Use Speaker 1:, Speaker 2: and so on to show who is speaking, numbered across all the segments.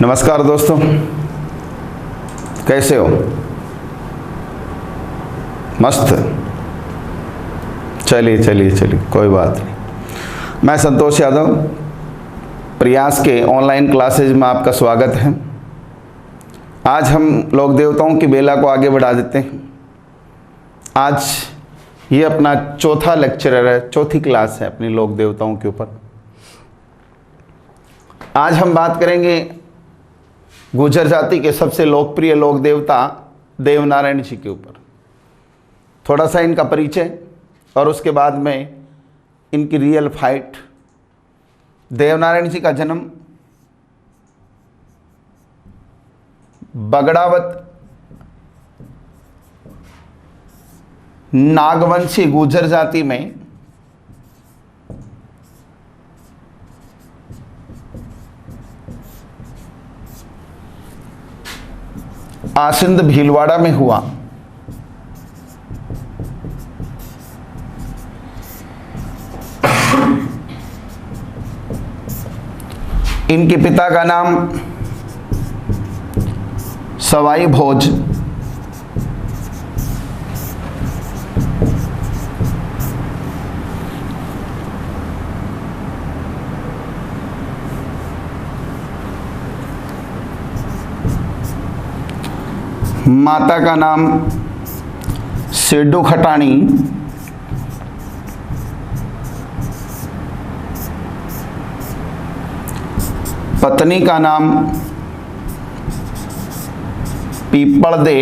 Speaker 1: नमस्कार दोस्तों, कैसे हो? मस्त। चलिए चलिए चलिए, कोई बात नहीं। मैं संतोष यादव, प्रयास के ऑनलाइन क्लासेज में आपका स्वागत है। आज हम लोक देवताओं की बेला को आगे बढ़ा देते हैं। आज ये अपना चौथा लेक्चर है, चौथी क्लास है अपनी लोक देवताओं के ऊपर। आज हम बात करेंगे गुर्जर जाति के सबसे लोकप्रिय लोक देवता देवनारायण जी के ऊपर। थोड़ा सा इनका परिचय और उसके बाद में इनकी रियल फाइट। देवनारायण जी का जन्म बगड़ावत नागवंशी गुर्जर जाति में आसिंद भीलवाड़ा में हुआ। इनके पिता का नाम सवाई भोज, माता का नाम सेडू खटाणी, पत्नी का नाम पीपल दे,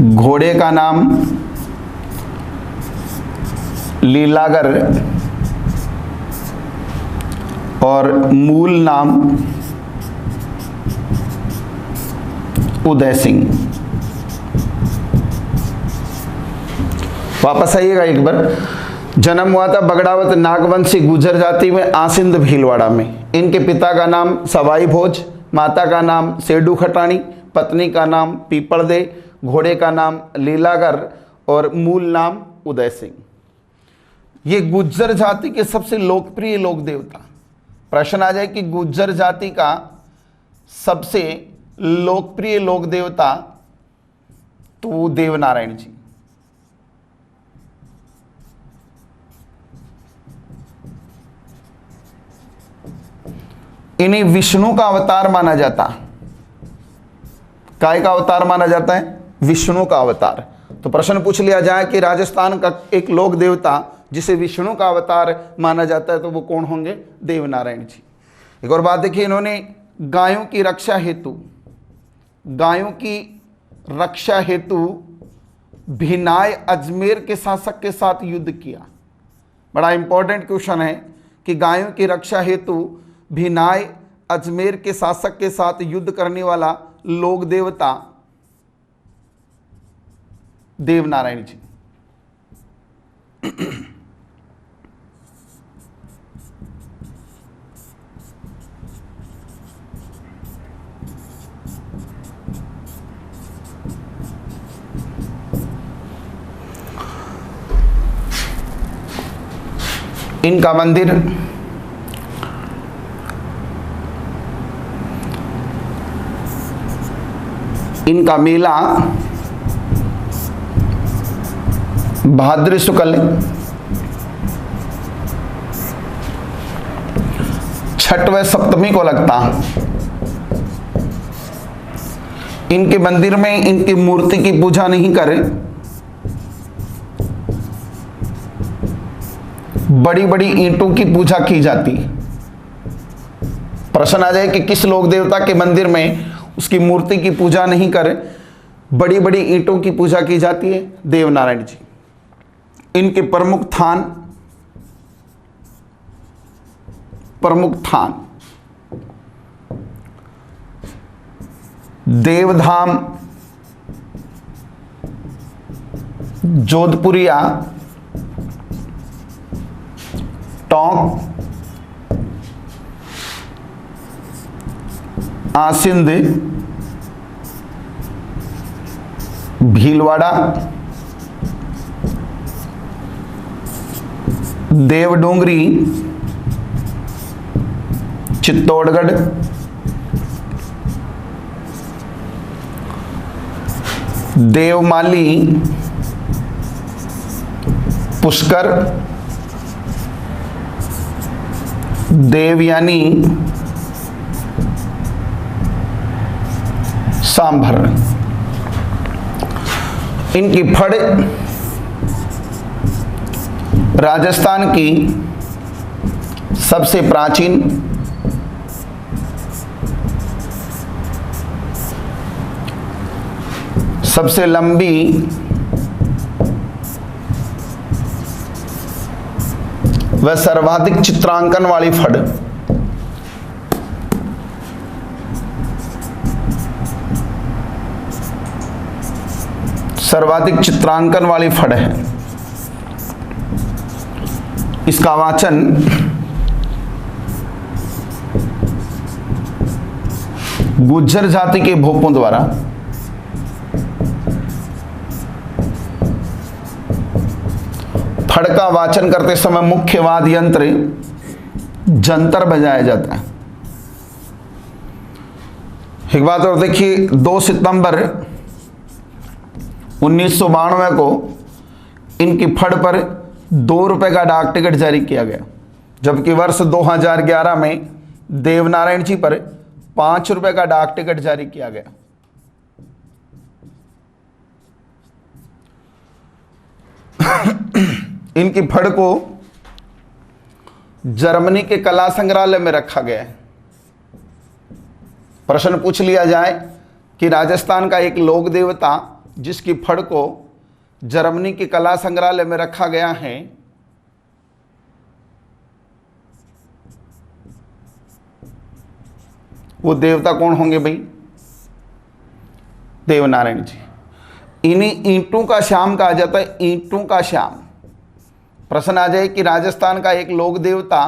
Speaker 1: घोड़े का नाम लीलागर और मूल नाम उदय सिंह। वापस आइएगा एक बार। जन्म हुआ था बगड़ावत नागवंशी गुर्जर जाति में आसिंद भीलवाड़ा में। इनके पिता का नाम सवाई भोज, माता का नाम सेडू खटाणी, पत्नी का नाम पीपल दे, घोड़े का नाम लीलागर और मूल नाम उदय सिंह। ये गुर्जर जाति के सबसे लोकप्रिय लोक देवता। प्रश्न आ जाए कि गुर्जर जाति का सबसे लोकप्रिय लोक देवता, तो देवनारायण जी। इन्हें विष्णु का अवतार माना जाता। काय का अवतार माना जाता है? विष्णु का अवतार। तो प्रश्न पूछ लिया जाए कि राजस्थान का एक लोक देवता जिसे विष्णु का अवतार माना जाता है, तो वो कौन होंगे? देवनारायण जी। एक और बात देखिए, इन्होंने गायों की रक्षा हेतु भिनाय अजमेर के शासक के साथ युद्ध किया। बड़ा इंपॉर्टेंट क्वेश्चन है कि गायों की रक्षा हेतु भिनाय अजमेर के शासक के साथ युद्ध करने वाला लोक देवता देवनारायण जी। इनका मंदिर इनका मेला भाद्र शुक्ल छठ व सप्तमी को लगता। इनके मंदिर में इनकी मूर्ति की पूजा नहीं करें, बड़ी बड़ी ईंटों की पूजा की जाती। प्रश्न आ जाए कि किस लोक देवता के मंदिर में उसकी मूर्ति की पूजा नहीं करें, बड़ी बड़ी ईंटों की पूजा की जाती है? देवनारायण जी। इनके प्रमुख थान देवधाम जोधपुरिया, टोंक, आसिंद, भीलवाड़ा, देवडोंगरी चित्तौड़गढ़, देवमाली पुष्कर, देवयानी सांभर। इनकी फड़ राजस्थान की सबसे प्राचीन, सबसे लंबी व सर्वाधिक चित्रांकन वाली फड़, सर्वाधिक चित्रांकन वाली फड़ है। इसका वाचन गुज्जर जाति के भोपों द्वारा फड़ का वाचन करते समय मुख्य वाद्य यंत्र जंतर बजाया जाता है। एक बात और देखिए, 2 सितंबर 1992 को इनकी फड़ पर 2 रुपए का डाक टिकट जारी किया गया, जबकि वर्ष 2011 में देवनारायण जी पर 5 रुपए का डाक टिकट जारी किया गया। इनकी फड़ को जर्मनी के कला संग्रहालय में रखा गया है। प्रश्न पूछ लिया जाए कि राजस्थान का एक लोक देवता जिसकी फड़ को जर्मनी के कला संग्रहालय में रखा गया है, वो देवता कौन होंगे भाई? देवनारायण जी। इन्हीं ईंटों का श्याम कहा जाता है, ईंटों का श्याम। प्रश्न आ जाए कि राजस्थान का एक लोक देवता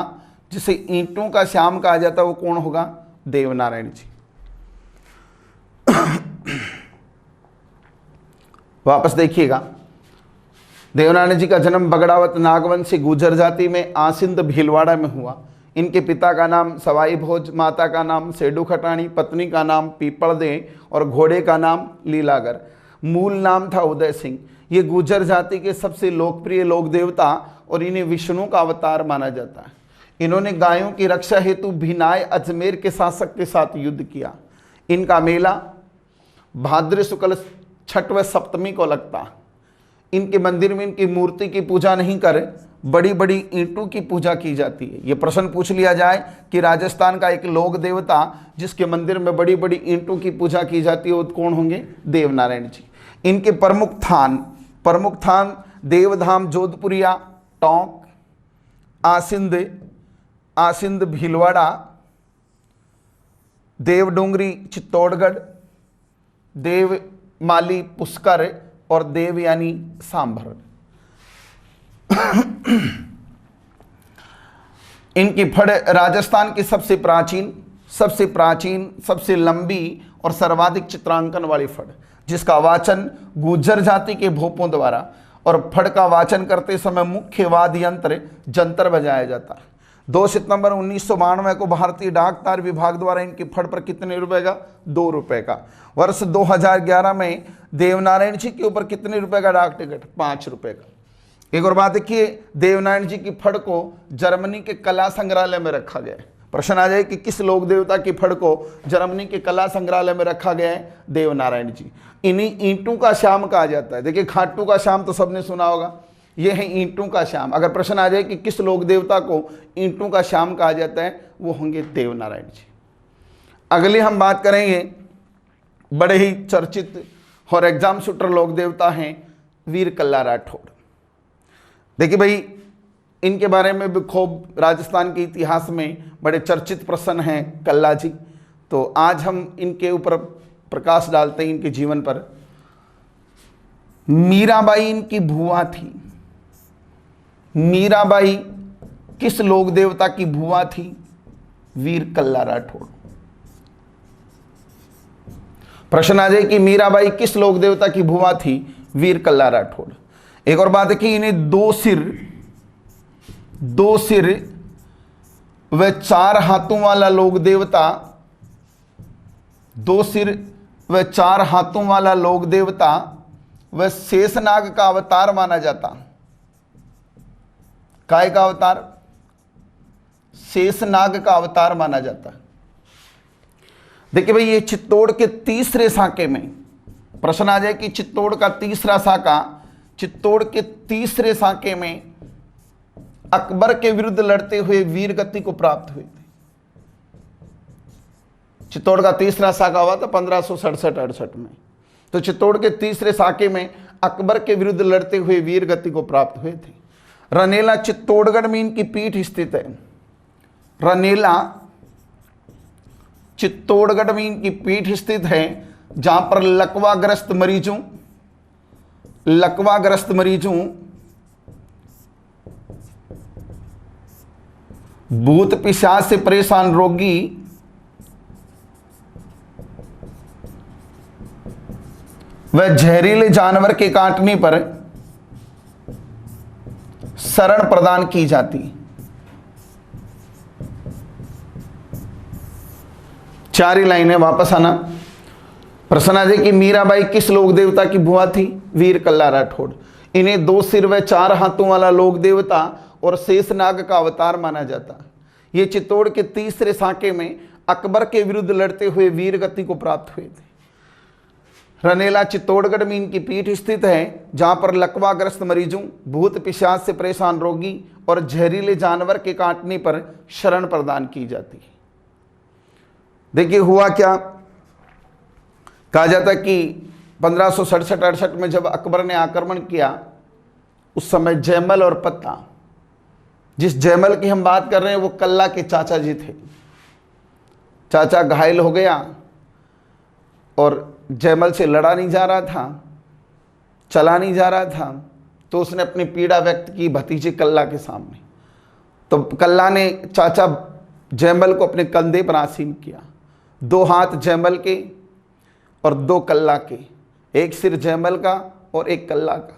Speaker 1: जिसे ईंटों का श्याम कहा जाता है वो कौन होगा? देवनारायण जी। वापस देखिएगा, देवनारायण जी का जन्म बगड़ावत नागवंशी गुर्जर जाति में आसिंद भीलवाड़ा में हुआ। इनके पिता का नाम सवाई भोज, माता का नाम सेडू खटाणी, पत्नी का नाम पीपलदे और घोड़े का नाम लीलागर। मूल नाम था उदय सिंह। ये गुर्जर जाति के सबसे लोकप्रिय लोक देवता और इन्हें विष्णु का अवतार माना जाता है। इन्होंने गायों की रक्षा हेतु भिनाय अजमेर के शासक के साथ युद्ध किया। इनका मेला भाद्र शुक्ल छठ व सप्तमी को लगता। इनके मंदिर में इनकी मूर्ति की पूजा नहीं कर बड़ी बड़ी ईंटों की पूजा की जाती है। ये प्रश्न पूछ लिया जाए कि राजस्थान का एक लोक देवता जिसके मंदिर में बड़ी बड़ी ईंटों की पूजा की जाती है वो कौन होंगे? देवनारायण जी। इनके प्रमुख थान देवधाम जोधपुरिया, टोंक, आसिंद भीलवाड़ा, देवडोंगरी चित्तौड़गढ़, देवमाली पुष्कर और देवयानी सांभर। इनकी फड़ राजस्थान की सबसे प्राचीन, सबसे लंबी और सर्वाधिक चित्रांकन वाली फड़, जिसका वाचन गुर्जर जाति के भोपों द्वारा और फड़ का वाचन करते समय मुख्य वाद्य यंत्र जंतर बजाया जाता है। 2 सितंबर 1992 को भारतीय डाक तार विभाग द्वारा इनकी फड़ पर कितने रुपए का? 2 रुपए का। वर्ष 2011 में देवनारायण जी के ऊपर कितने रुपए का डाक टिकट? 5 रुपए का। एक और बात देखिए, देवनारायण जी की फड़ को जर्मनी के कला संग्रहालय में रखा गया है। प्रश्न आ जाए कि किस लोक देवता की फड़ को जर्मनी के कला संग्रहालय में रखा गया है? देवनारायण जी। इन्हीं ईंटों का श्याम कहा जाता है। देखिए, खाटू का श्याम तो सबने सुना होगा, ये है ईंटों का श्याम। अगर प्रश्न आ जाए कि किस लोक देवता को ईंटों का श्याम कहा जाता है, वो होंगे देवनारायण जी। अगले हम बात करेंगे, बड़े ही चर्चित और एग्जाम शूटर लोक देवता हैं वीर कल्ला राठौड़। देखिए भाई, इनके बारे में भी खूब राजस्थान के इतिहास में बड़े चर्चित प्रश्न हैं कल्ला जी। तो आज हम इनके ऊपर प्रकाश डालते हैं, इनके जीवन पर। मीराबाई इनकी भुआ थी। मीराबाई किस लोक देवता की भुआ थी? वीर कल्ला राठौड़। प्रश्न आ जाए कि मीराबाई किस लोक देवता की भुआ थी? वीर कल्ला राठौड़। एक और बात है कि इन्हें दो सिर वह 4 हाथों वाला लोक देवता, 2 सिर वह 4 हाथों वाला लोक देवता वह शेषनाग का अवतार माना जाता। काय का अवतार? शेषनाग का अवतार माना जाता। देखिए भाई, ये चित्तौड़ के तीसरे साके में प्रश्न आ जाए कि चित्तौड़ का तीसरा साका, चित्तौड़ के तीसरे साके में अकबर के विरुद्ध लड़ते हुए वीर गति को प्राप्त हुए थे। चित्तौड़ का तीसरा साका हुआ था 1567-68 में। तो चित्तौड़ के तीसरे साके में अकबर के विरुद्ध लड़ते हुए वीर गति को प्राप्त हुए थे। रनेला चित्तौड़गढ़ में इनकी पीठ स्थित है। रनेला चित्तौड़गढ़ में इनकी पीठ स्थित है, जहां पर लकवाग्रस्त मरीजों भूत पिशाच से परेशान रोगी वह जहरीले जानवर के काटने पर शरण प्रदान की जाती। 4 ही लाइनें, वापस आना। प्रश्न आ जाए कि मीराबाई किस लोक देवता की बुआ थी? वीर कल्ला राठौड़। इन्हें 2 सिर व 4 हाथों वाला लोक देवता और शेषनाग का अवतार माना जाता। ये चित्तौड़ के तीसरे साके में अकबर के विरुद्ध लड़ते हुए वीर गति को प्राप्त हुए थे। रनेला चित्तौड़गढ़ में इनकी पीठ स्थित है, जहां पर लकवाग्रस्त मरीजों, भूत पिशाच से परेशान रोगी और जहरीले जानवर के काटने पर शरण प्रदान की जाती है। देखिए हुआ क्या, कहा जाता कि 1567-68 में जब अकबर ने आक्रमण किया, उस समय जयमल और पत्ता, जिस जयमल की हम बात कर रहे हैं वो कल्ला के चाचा जी थे। चाचा घायल हो गया और जयमल से लड़ा नहीं जा रहा था, चला नहीं जा रहा था, तो उसने अपनी पीड़ा व्यक्त की भतीजे कल्ला के सामने। तो कल्ला ने चाचा जयमल को अपने कंधे पर आसीन किया। 2 हाथ जयमल के और 2 कल्ला के, एक सिर जयमल का और एक कल्ला का,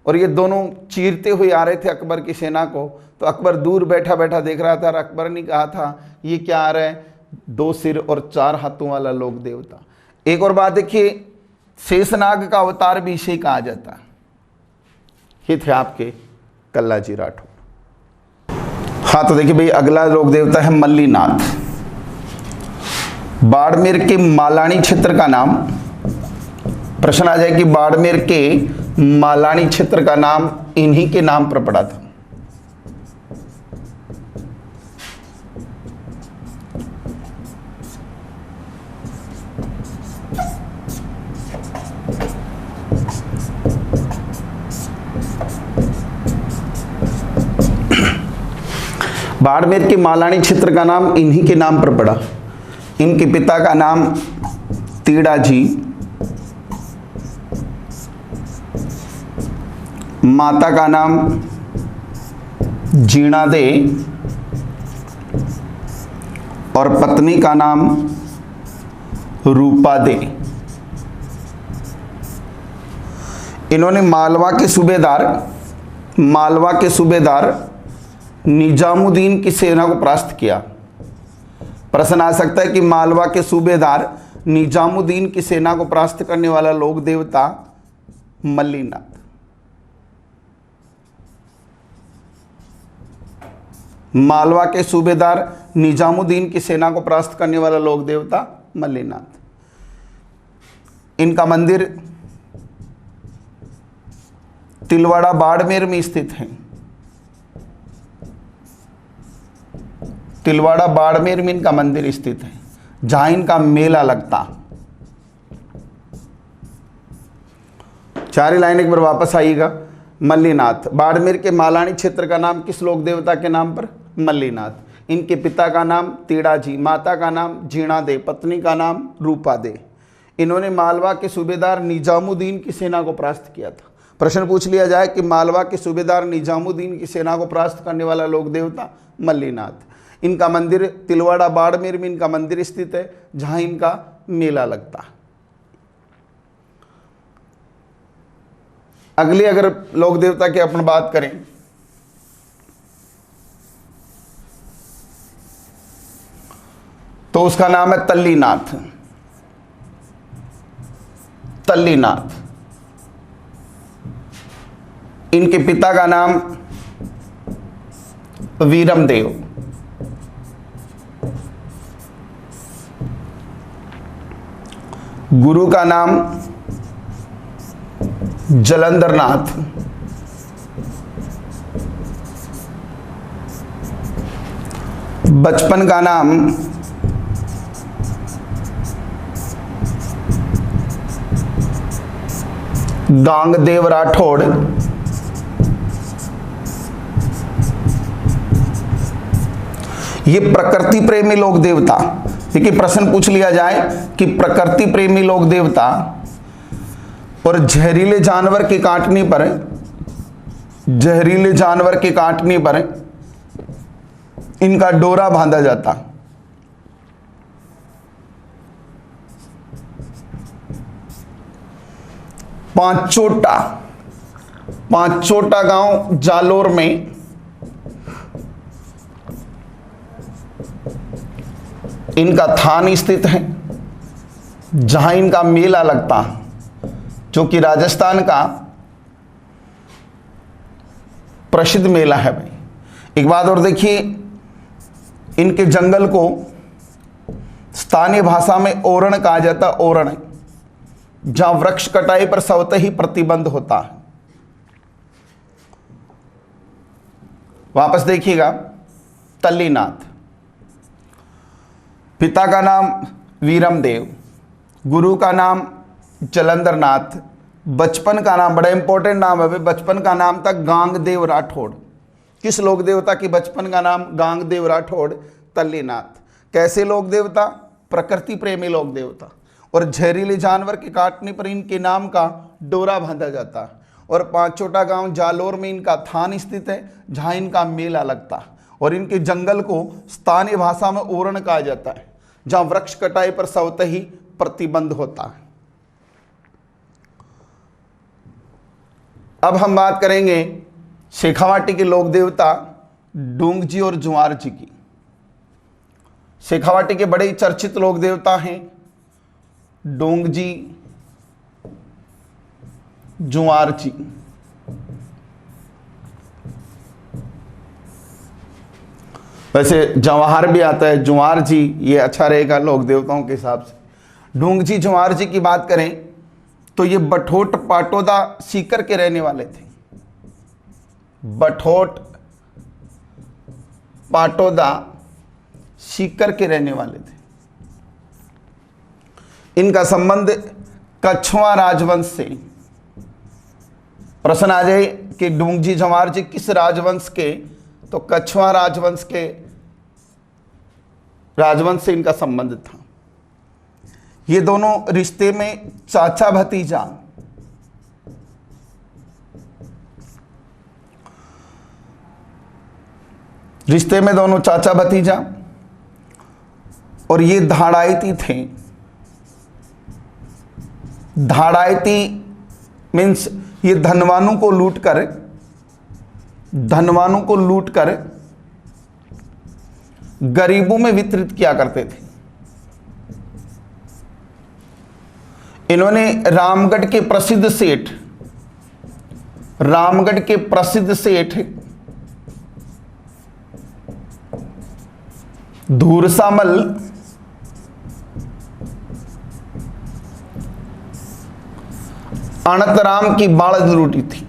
Speaker 1: और ये दोनों चीरते हुए आ रहे थे अकबर की सेना को। तो अकबर दूर बैठा बैठा देख रहा था और अकबर ने कहा था ये क्या आ रहा है? 2 सिर और 4 हाथों वाला लोक देवता। एक और बात देखिए, शेषनाग का अवतार भी इसे कहा जाता। ये थे आपके कल्ला जी राठौड़। हाँ, तो देखिए भाई, अगला लोक देवता है मल्लीनाथ। बाड़मेर के मालानी क्षेत्र का नाम, प्रश्न आ जाए कि बाड़मेर के मालानी क्षेत्र का नाम इन्हीं के नाम पर पड़ा था। बाड़मेर के मालानी क्षेत्र का नाम इन्हीं के नाम पर पड़ा। इनके पिता का नाम तीड़ा जी, माता का नाम जीणा दे और पत्नी का नाम रूपा दे। इन्होंने मालवा के सूबेदार निजामुद्दीन की सेना को परास्त किया। प्रश्न आ सकता है कि मालवा के सूबेदार निजामुद्दीन की सेना को परास्त करने वाला लोक देवता मल्लीनाथ। मालवा के सूबेदार निजामुद्दीन की सेना को परास्त करने वाला लोक देवता मल्लीनाथ। इनका मंदिर तिलवाड़ा बाड़मेर में स्थित है। तिलवाड़ा बाड़मेर में इनका मंदिर स्थित है, जहां इनका मेला लगता। 4 लाइन एक बार वापस आइएगा। मल्लीनाथ, बाड़मेर के मालानी क्षेत्र का नाम किस लोक देवता के नाम पर? मल्लीनाथ। इनके पिता का नाम तीड़ा जी, माता का नाम जीणा दे, पत्नी का नाम रूपा दे। इन्होंने मालवा के सूबेदार निजामुद्दीन की सेना को परास्त किया था। प्रश्न पूछ लिया जाए कि मालवा के सूबेदार निजामुद्दीन की सेना को परास्त करने वाला लोक देवता मल्लीनाथ। इनका मंदिर तिलवाड़ा बाड़मेर में इनका मंदिर स्थित है, जहां इनका मेला लगता। अगली अगर लोक देवता की अपन बात करें तो उसका नाम है तल्लीनाथ। तल्लीनाथ। इनके पिता का नाम वीरमदेव। गुरु का नाम जलंधरनाथ। बचपन का नाम गांगदेव राठौड़। ये प्रकृति प्रेमी लोक देवता, देखिए प्रश्न पूछ लिया जाए कि प्रकृति प्रेमी लोक देवता और जहरीले जानवर के काटने पर, जहरीले जानवर के काटने पर इनका डोरा बांधा जाता। पांचोटा गांव जालोर में इनका थान स्थित है, जहां इनका मेला लगता, जो कि राजस्थान का प्रसिद्ध मेला है भाई। एक बात और देखिए, इनके जंगल को स्थानीय भाषा में ओरण कहा जाता। ओरण, जहां वृक्ष कटाई पर स्वतः ही प्रतिबंध होता है। वापस देखिएगा, तल्लीनाथ, पिता का नाम वीरमदेव, गुरु का नाम जलंधरनाथ, बचपन का नाम, बड़ा इंपॉर्टेंट नाम है, बचपन का नाम था गांगदेव राठौड़। किस लोक देवता की बचपन का नाम गांगदेव राठौड़? तल्लीनाथ। कैसे लोक देवता? प्रकृति प्रेमी लोक देवता। और जहरीले जानवर के काटने पर इनके नाम का डोरा बांधा जाता है। और पांचोटा गांव जालोर में इनका थान स्थित है, जहां इनका मेला लगता है। और इनके जंगल को स्थानीय भाषा में ओरण कहा जाता है, जहां वृक्ष कटाई पर स्वतः ही प्रतिबंध होता है। अब हम बात करेंगे शेखावाटी के लोक देवता डोंगजी और जुआर जी की। शेखावाटी के बड़े ही चर्चित लोक देवता हैं डोंगजी, जुआर जी। वैसे जवाहर भी आता है, जुआर जी ये अच्छा रहेगा लोक देवताओं के हिसाब से। डोंगजी जुआर जी की बात करें तो ये बठोट पाटोदा सीकर के रहने वाले थे। बठोट पाटोदा सीकर के रहने वाले थे। इनका संबंध कछुआ राजवंश से। प्रश्न आ जाए कि डोंगजी जवाहर जी किस राजवंश के, तो कछुआ राजवंश के, राजवंश से इनका संबंध था। ये दोनों रिश्ते में चाचा भतीजा। रिश्ते में दोनों चाचा भतीजा। और ये धाड़ायती थे। धाड़ायती मीन्स ये धनवानों को लूट कर गरीबों में वितरित किया करते थे। इन्होंने रामगढ़ के प्रसिद्ध सेठ धूरसामल अनंतराम की बाड़द लूटी थी।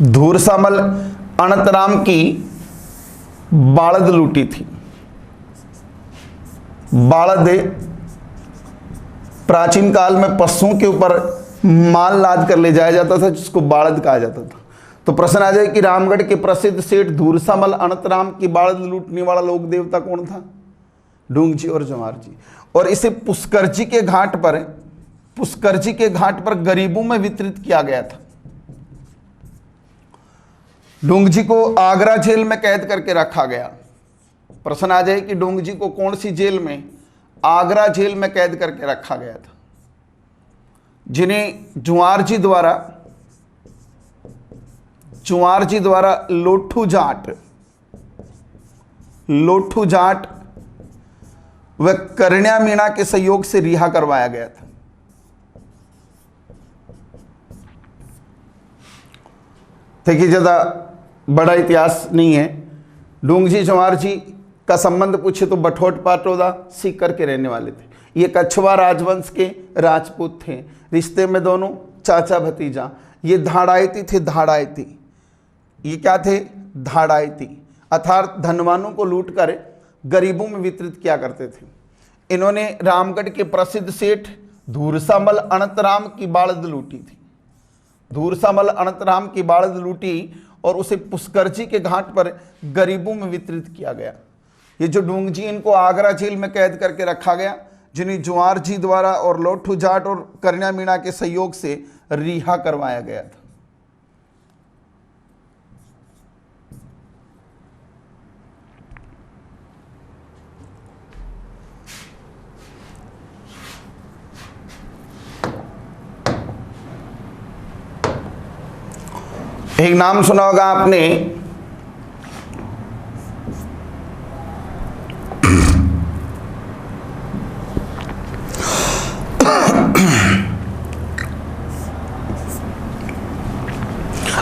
Speaker 1: धूरसामल अनंतराम की बाड़द लूटी थी। बाड़द प्राचीन काल में पशुओं के ऊपर माल लाद कर ले जाया जाता था, जिसको बाड़द कहा जाता था। तो प्रश्न आ जाए कि रामगढ़ के प्रसिद्ध सेठ धूरसामल अनंतराम की बाड़द लूटने वाला लोक देवता कौन था? डोंगजी और जुआर जी। और इसे पुष्करजी के घाट पर गरीबों में वितरित किया गया था। डोंगजी को आगरा जेल में कैद करके रखा गया। प्रश्न आ जाए कि डोंगजी को कौन सी जेल में? आगरा जेल में कैद करके रखा गया था, जिन्हें जुआर जी द्वारा लोठू जाट लोठू जाट व कन्या मीणा के सहयोग से रिहा करवाया गया था। देखिए, ज़्यादा बड़ा इतिहास नहीं है। डूंगजी चमार जी का संबंध पूछे तो बठोट पाटोदा सीकर के रहने वाले थे। ये कछवा राजवंश के राजपूत थे। रिश्ते में दोनों चाचा भतीजा। ये धाड़ायती थे। धाड़ायती ये क्या थे? धाड़ायती अर्थात धनवानों को लूटकर गरीबों में वितरित किया करते थे। इन्होंने रामगढ़ के प्रसिद्ध सेठ धूरसामल अनंतराम की बाड़द लूटी थी। धूरसामल अनंतराम की बाड़द लूटी और उसे पुष्करजी के घाट पर गरीबों में वितरित किया गया। ये जो डूंगजी, इनको आगरा जेल में कैद करके रखा गया, जिन्हें जुआर जी द्वारा और लोठू जाट और कन्या मीणा के सहयोग से रिहा करवाया गया था। एक नाम सुना होगा आपने,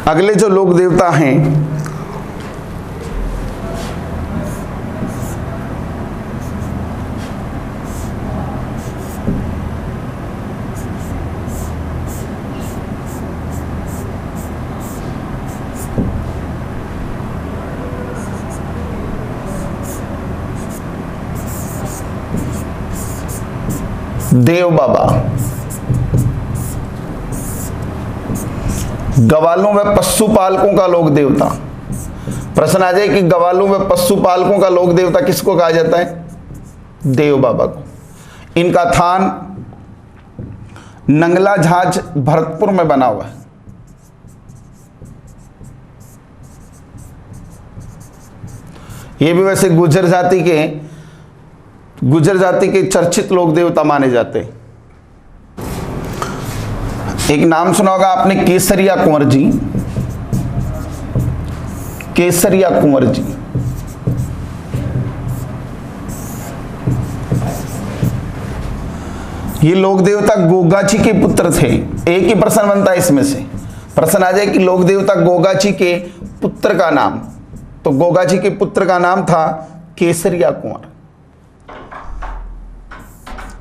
Speaker 1: अगले जो लोक देवता हैं देव बाबा, गवालों व पशुपालकों का लोक देवता। प्रश्न आ जाए कि गवालों व पशुपालकों का लोक देवता किसको कहा जाता है? देव बाबा को। इनका थान नंगला झाज भरतपुर में बना हुआ है। ये भी वैसे गुर्जर जाति के चर्चित लोक देवता माने जाते हैं। एक नाम सुना होगा आपने, केसरिया कुंवर जी। केसरिया कुंवर जी ये लोक देवता गोगा जी के पुत्र थे। एक ही प्रश्न बनता है इसमें से। प्रश्न आ जाए कि लोक देवता गोगा जी के पुत्र का नाम, तो गोगा जी के पुत्र का नाम था केसरिया कुंवर।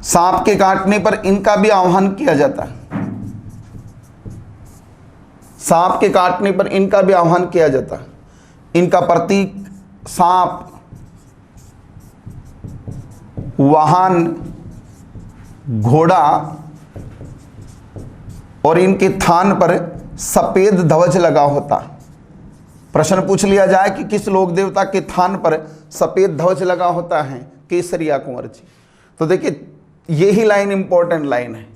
Speaker 1: सांप के काटने पर इनका भी आह्वान किया जाता है। सांप के काटने पर इनका भी आह्वान किया जाता है। इनका प्रतीक सांप, वाहन, घोड़ा और इनके थान पर सफेद ध्वज लगा होता। प्रश्न पूछ लिया जाए कि किस लोक देवता के थान पर सफेद ध्वज लगा होता है? केसरिया कुंवर जी। तो देखिए, यही लाइन इंपॉर्टेंट लाइन है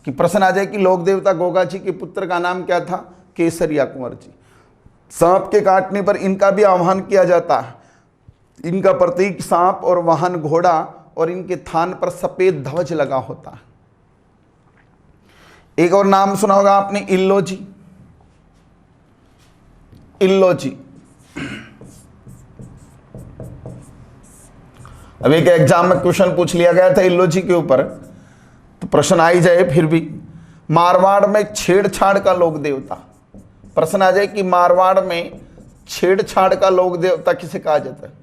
Speaker 1: कि प्रश्न आ जाए कि लोक देवता गोगा जी के पुत्र का नाम क्या था? केसरिया कुंवर जी। सांप के काटने पर इनका भी आह्वान किया जाता है। इनका प्रतीक सांप और वाहन घोड़ा और इनके थान पर सफेद ध्वज लगा होता है। एक और नाम सुना होगा आपने, इल्लो जी। इल्लो जी अब एक एग्जाम में क्वेश्चन पूछ लिया गया था इल्लो जी के ऊपर, तो प्रश्न आ ही जाए फिर भी। मारवाड़ में छेड़छाड़ का लोक देवता। प्रश्न आ जाए कि मारवाड़ में छेड़छाड़ का लोक देवता किसे कहा जाता है?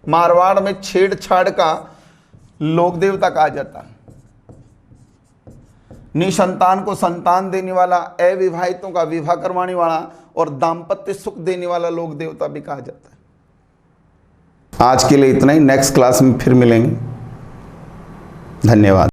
Speaker 1: मारवाड़ में छेड़छाड़ का लोक देवता कहा जाता है। निसंतान को संतान देने वाला, अविवाहितों का विवाह करवाने वाला और दाम्पत्य सुख देने वाला लोक देवता भी कहा जाता है। आज के लिए इतना ही। नेक्स्ट क्लास में फिर मिलेंगे। धन्यवाद।